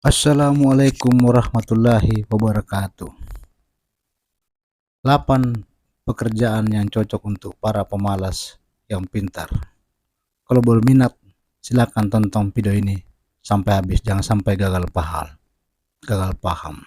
Assalamualaikum warahmatullahi wabarakatuh. 8 pekerjaan yang cocok untuk para pemalas yang pintar. Kalau berminat, silakan tonton video ini sampai habis, jangan sampai gagal paham.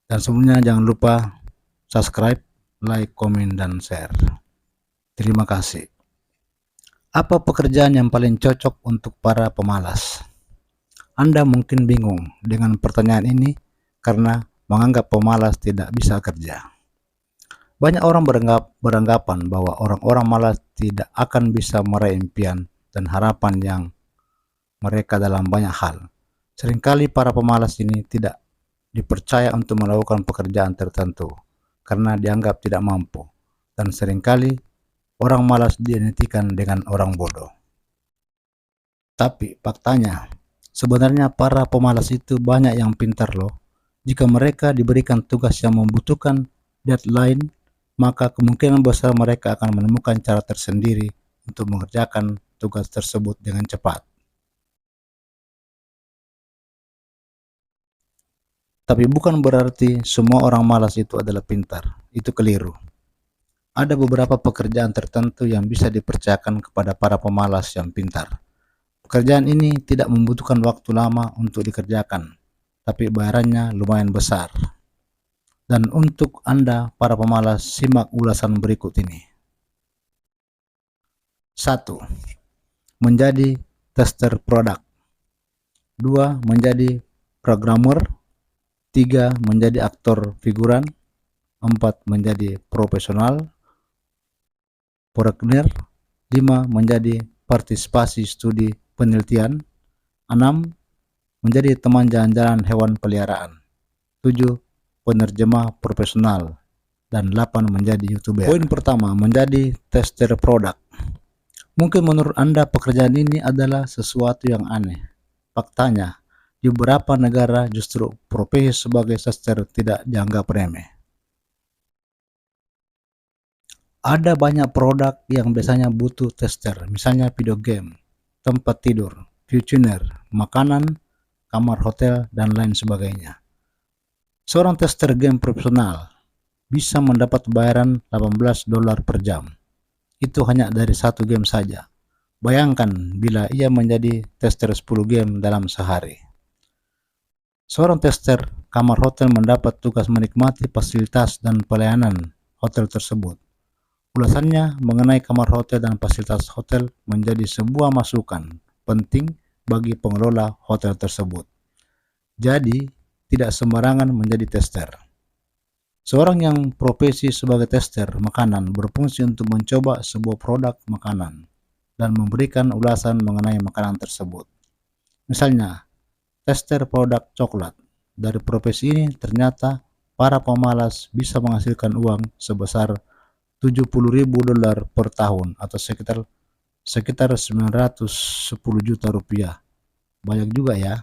Dan sebelumnya jangan lupa subscribe, like, komen, dan share. Terima kasih. Apa pekerjaan yang paling cocok untuk para pemalas? Anda mungkin bingung dengan pertanyaan ini karena menganggap pemalas tidak bisa kerja. Banyak orang beranggapan bahwa orang-orang malas tidak akan bisa meraih impian dan harapan yang mereka dalam banyak hal. Seringkali para pemalas ini tidak dipercaya untuk melakukan pekerjaan tertentu karena dianggap tidak mampu, dan seringkali orang malas diidentikan dengan orang bodoh. Tapi faktanya, sebenarnya para pemalas itu banyak yang pintar loh. Jika mereka diberikan tugas yang membutuhkan deadline, maka kemungkinan besar mereka akan menemukan cara tersendiri untuk mengerjakan tugas tersebut dengan cepat. Tapi bukan berarti semua orang malas itu adalah pintar. Itu keliru. Ada beberapa pekerjaan tertentu yang bisa dipercayakan kepada para pemalas yang pintar. Pekerjaan ini tidak membutuhkan waktu lama untuk dikerjakan, tapi bayarannya lumayan besar. Dan untuk Anda, para pemalas, simak ulasan berikut ini. 1. Menjadi tester produk. 2. Menjadi programmer. 3. Menjadi aktor figuran. 4. Menjadi profesional programmer. 5. Menjadi partisipasi studi penelitian. 6. Menjadi teman jalan-jalan hewan peliharaan. 7. Penerjemah profesional. Dan 8. Menjadi YouTuber. Poin pertama, menjadi tester produk. Mungkin menurut Anda pekerjaan ini adalah sesuatu yang aneh. Faktanya, di beberapa negara justru profesi sebagai tester tidak dianggap remeh. Ada banyak produk yang biasanya butuh tester, misalnya video game, tempat tidur, future, makanan, kamar hotel, dan lain sebagainya. Seorang tester game profesional bisa mendapat bayaran $18 per jam. Itu hanya dari satu game saja. Bayangkan bila ia menjadi tester 10 game dalam sehari. Seorang tester kamar hotel mendapat tugas menikmati fasilitas dan pelayanan hotel tersebut. Ulasannya mengenai kamar hotel dan fasilitas hotel menjadi sebuah masukan penting bagi pengelola hotel tersebut. Jadi, tidak sembarangan menjadi tester. Seorang yang profesi sebagai tester makanan berfungsi untuk mencoba sebuah produk makanan dan memberikan ulasan mengenai makanan tersebut. Misalnya, tester produk coklat. Dari profesi ini ternyata para pemalas bisa menghasilkan uang sebesar $70.000 per tahun atau sekitar 910 juta rupiah. Banyak juga ya.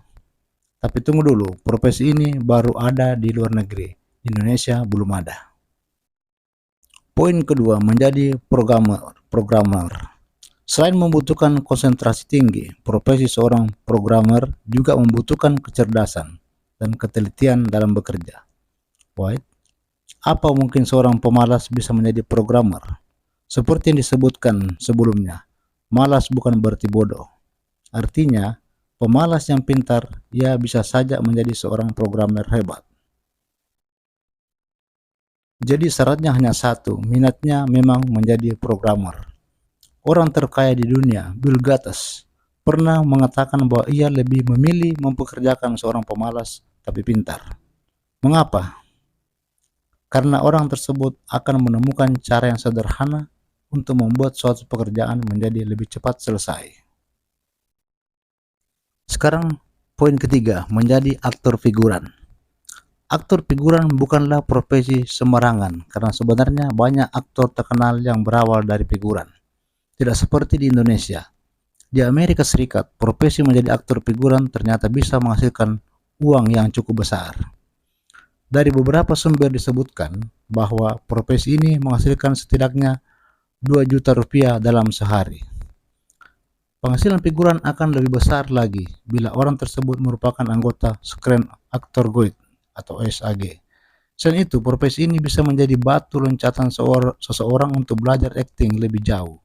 Tapi tunggu dulu, profesi ini baru ada di luar negeri. Indonesia belum ada. Poin kedua, menjadi programmer. Selain membutuhkan konsentrasi tinggi, profesi seorang programmer juga membutuhkan kecerdasan dan ketelitian dalam bekerja. Why? Apa mungkin seorang pemalas bisa menjadi programmer? Seperti yang disebutkan sebelumnya, malas bukan berarti bodoh. Artinya, pemalas yang pintar, ia bisa saja menjadi seorang programmer hebat. Jadi syaratnya hanya satu, minatnya memang menjadi programmer. Orang terkaya di dunia, Bill Gates, pernah mengatakan bahwa ia lebih memilih mempekerjakan seorang pemalas tapi pintar. Mengapa? Karena orang tersebut akan menemukan cara yang sederhana untuk membuat suatu pekerjaan menjadi lebih cepat selesai. Sekarang poin ketiga, menjadi aktor figuran. Aktor figuran bukanlah profesi sembarangan, karena sebenarnya banyak aktor terkenal yang berawal dari figuran. Tidak seperti di Indonesia. Di Amerika Serikat, profesi menjadi aktor figuran ternyata bisa menghasilkan uang yang cukup besar. Dari beberapa sumber disebutkan bahwa profesi ini menghasilkan setidaknya 2 juta rupiah dalam sehari. Penghasilan figuran akan lebih besar lagi bila orang tersebut merupakan anggota Screen Actor Guild atau SAG. Selain itu, profesi ini bisa menjadi batu loncatan seseorang untuk belajar akting lebih jauh.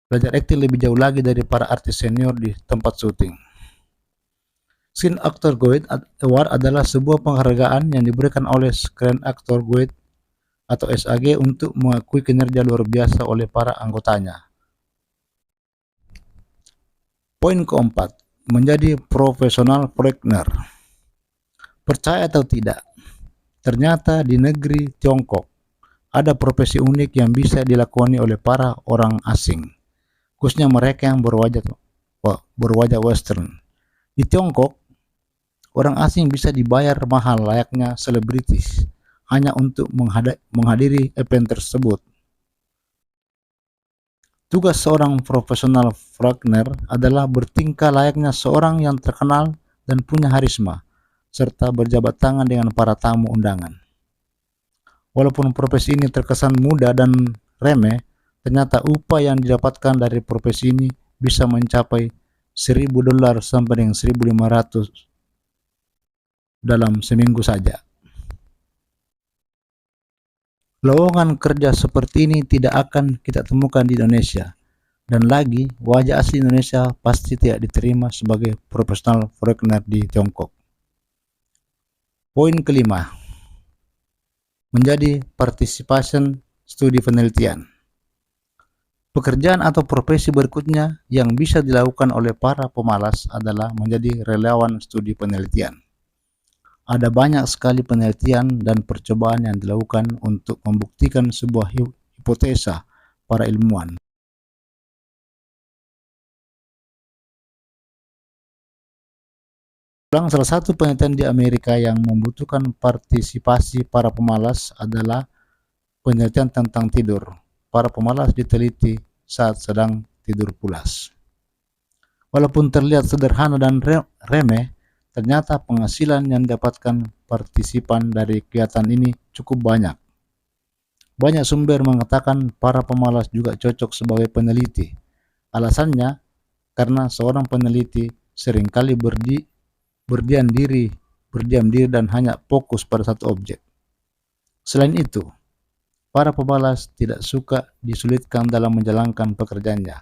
Belajar akting lebih jauh lagi dari para artis senior di tempat syuting. Screen Actor Guild Award adalah sebuah penghargaan yang diberikan oleh Screen Actor Guild atau SAG untuk mengakui kinerja luar biasa oleh para anggotanya. Poin keempat, menjadi profesional proyekner. Percaya atau tidak, ternyata di negeri Tiongkok ada profesi unik yang bisa dilakoni oleh para orang asing, khususnya mereka yang berwajah western. Di Tiongkok, orang asing bisa dibayar mahal layaknya selebritis hanya untuk menghadiri event tersebut. Tugas seorang profesional proyekner adalah bertingkah layaknya seorang yang terkenal dan punya harisma, serta berjabat tangan dengan para tamu undangan. Walaupun profesi ini terkesan mudah dan remeh, ternyata upah yang didapatkan dari profesi ini bisa mencapai $1.000 sampai dengan 1.500 dalam seminggu saja. Lowongan kerja seperti ini tidak akan kita temukan di Indonesia, dan lagi wajah asli Indonesia pasti tidak diterima sebagai profesional proyekner di Tiongkok. Poin kelima, menjadi participation studi penelitian. Pekerjaan atau profesi berikutnya yang bisa dilakukan oleh para pemalas adalah menjadi relawan studi penelitian. Ada banyak sekali penelitian dan percobaan yang dilakukan untuk membuktikan sebuah hipotesa para ilmuwan. Salah satu penelitian di Amerika yang membutuhkan partisipasi para pemalas adalah penelitian tentang tidur. Para pemalas diteliti saat sedang tidur pulas. Walaupun terlihat sederhana dan remeh, ternyata penghasilan yang didapatkan partisipan dari kegiatan ini cukup banyak. Banyak sumber mengatakan para pemalas juga cocok sebagai peneliti. Alasannya, karena seorang peneliti seringkali berdiam diri dan hanya fokus pada satu objek. Selain itu, para pemalas tidak suka disulitkan dalam menjalankan pekerjaannya.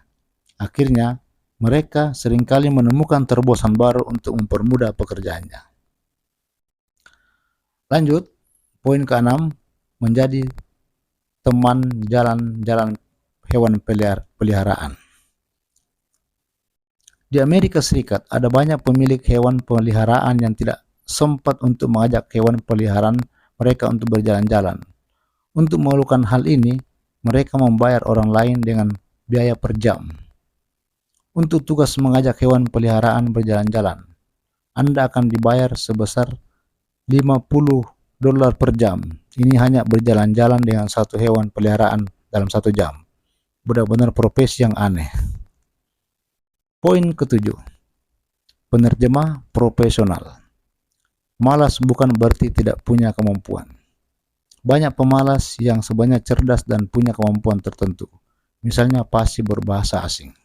Akhirnya, mereka seringkali menemukan terobosan baru untuk mempermudah pekerjaannya. Lanjut, poin ke-6, menjadi teman jalan-jalan hewan peliharaan. Di Amerika Serikat, ada banyak pemilik hewan peliharaan yang tidak sempat untuk mengajak hewan peliharaan mereka untuk berjalan-jalan. Untuk melakukan hal ini, mereka membayar orang lain dengan biaya per jam. Untuk tugas mengajak hewan peliharaan berjalan-jalan, Anda akan dibayar sebesar $50 per jam. Ini hanya berjalan-jalan dengan satu hewan peliharaan dalam 1 jam. Benar-benar profesi yang aneh. Poin ke-7, penerjemah profesional. Malas bukan berarti tidak punya kemampuan. Banyak pemalas yang sebenarnya cerdas dan punya kemampuan tertentu, misalnya fasih berbahasa asing.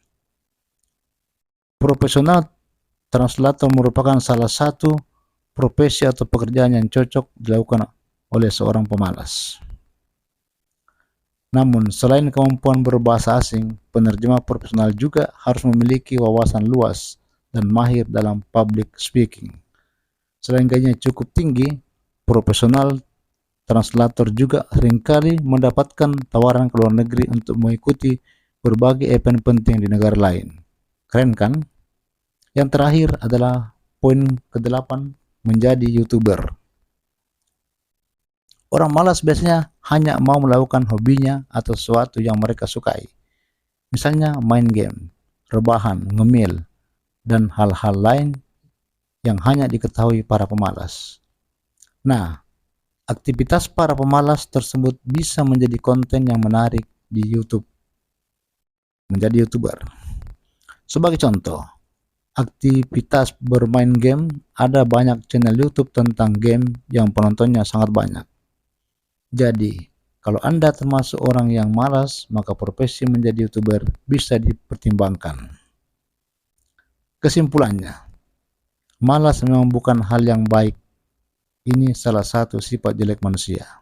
Profesional translator merupakan salah satu profesi atau pekerjaan yang cocok dilakukan oleh seorang pemalas. Namun, selain kemampuan berbahasa asing, penerjemah profesional juga harus memiliki wawasan luas dan mahir dalam public speaking. Selain gajinya cukup tinggi, profesional translator juga seringkali mendapatkan tawaran ke luar negeri untuk mengikuti berbagai event penting di negara lain. Keren kan? Yang terakhir adalah poin ke-8, menjadi YouTuber. Orang malas biasanya hanya mau melakukan hobinya atau sesuatu yang mereka sukai. Misalnya main game, rebahan, ngemil, dan hal-hal lain yang hanya diketahui para pemalas. Nah, aktivitas para pemalas tersebut bisa menjadi konten yang menarik di YouTube. Menjadi YouTuber. Sebagai contoh, aktivitas bermain game, ada banyak channel YouTube tentang game yang penontonnya sangat banyak. Jadi, Kalau Anda termasuk orang yang malas, maka profesi menjadi YouTuber bisa dipertimbangkan. Kesimpulannya, malas memang bukan hal yang baik. Ini salah satu sifat jelek manusia.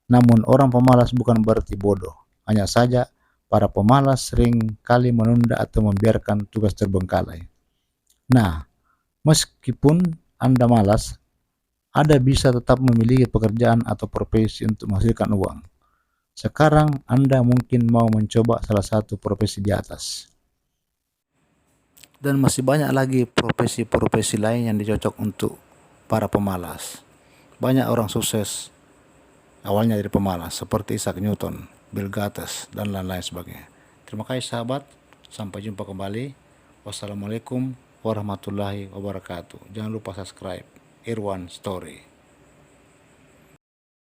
Namun orang pemalas bukan berarti bodoh. Hanya saja para pemalas sering kali menunda atau membiarkan tugas terbengkalai. Nah, meskipun Anda malas, Anda bisa tetap memiliki pekerjaan atau profesi untuk menghasilkan uang. Sekarang Anda mungkin mau mencoba salah satu profesi di atas. Dan masih banyak lagi profesi-profesi lain yang dicocok untuk para pemalas. Banyak orang sukses awalnya dari pemalas, seperti Isaac Newton, Bill Gates, dan lain-lain sebagainya. Terima kasih sahabat, sampai jumpa kembali. Wassalamualaikum warahmatullahi wabarakatuh. Jangan lupa subscribe Irwan Story.